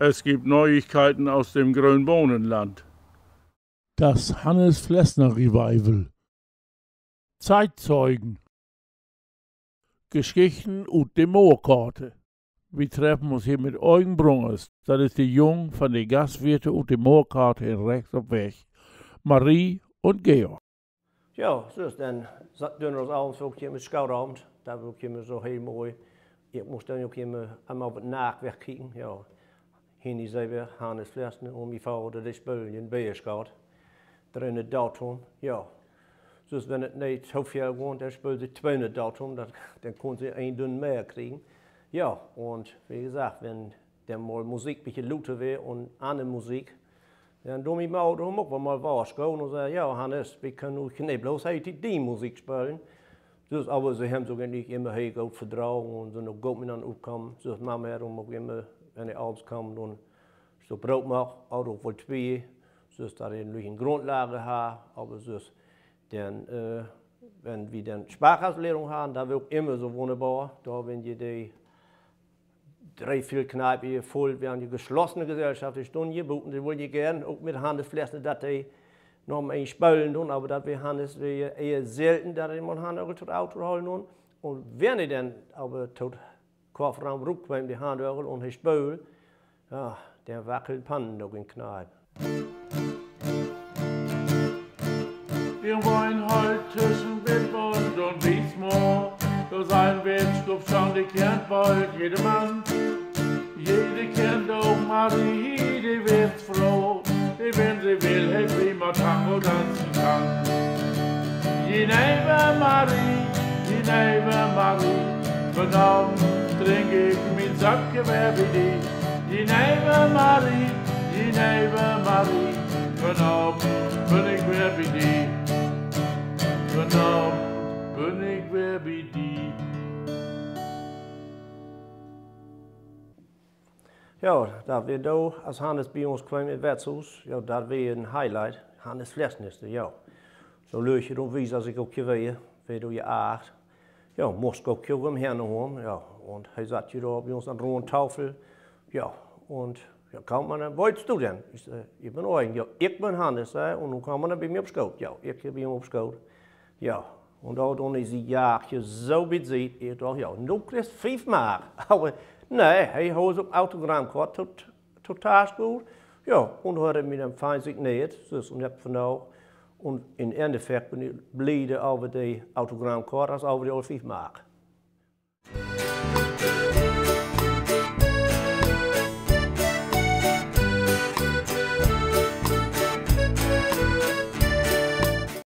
Es gibt Neuigkeiten aus dem Gröön-Bohnenland. Das Hannes-Flessner-Revival. Zeitzeugen. Geschichten aus der Moorkate. Wir treffen uns hier mit Eugen Brungers. Das ist die Jung von den Gastwirten aus der Moorkate in rechts op weg. Marie und Georg. Ja, dus dan doen we ons avonds ook met schouderavond. Dat wil ik zo heel mooi. Ik moest dan ook allemaal op het nachtweg kijken. Ja, hier zijn we Hannes Flessner om mijn vader de spelen in Beerschot. Daar in het datum, ja. Dus wenn het niet zoveel woont, dan speelt ze 200 datum, dan kon ze een dun meer krijgen. Ja, und wie gesagt, wenn dann mal Musik ein bisschen lauter wird und andere Musik, dann tun wir mal mal wahrscheinlich und sagen, ja Hannes, wir können nicht bloß heute die Musik spielen. Dus, aber sie haben sogar nicht immer heel gut vertragen und sind auch gut miteinander aufgekommen. Dus Mama hat auch immer, wenn er abends kommt und so Brot macht, auch wohl zwei, dus dass er eine Grundlage hat, aber dus, dann, wenn wir dann Sprachauslehrung haben, da wird immer so wunderbar, da wenn ihr die 3-4 Kneipen hier voll, wir haben die geschlossene Gesellschaft, die Stunden geboten, die wollen die gerne, auch mit Hannes Flessner, dass die noch mal ein Spülen tun, aber das wir Hannes eher selten, dass die mal Hannes tot Auto holen tun. Und wenn die dann aber tot Kofferraum rückkommen, die Hand und die Spül, ja, der wackelt Pannen noch in Kneipen. Wir wollen heute zwischen Wittbund und Wiesmoor. Da sein wird, schon die kennt bald jeder Mann. Jede kennt auch Marie, die wird froh. Die, wenn sie will, hält wie man Tango tanzen kann. Genever Marie, von Abend trinke ich mein Sackgewehr wie die. Genever Marie, von Abend bin ich wer wie die. Von Abend bin ich wer wie die. Ja, dat weer daar, als Hannes bij ons kwam in het Wetsels, ja, dat weer een highlight. Hannes Flessner, ja. Zo leuk je dan wijs als ik ook je weet door je aard. Ja, moest ik ook hem heen, ja. En hij zat je daar bij ons aan de ronde tafel. Ja, en ja, kwam man, wat doe je dan? Ik ben Eugen, ja, ik ben Hannes, hè. En dan kwam man bij mij op schoot. Ja, ik bij hem op schoot. Ja, en dan is hij jaartje zo bezig. Ik dacht, ja, nu krijg je 5 maart. Nee, hij had ook Autogrammkarte totaal goed. Ja, und hat mit einem fein signiert, dus und hab von da und in Endeffekt bin ich blöde über die Autogrammkarte als über die 5 Mark.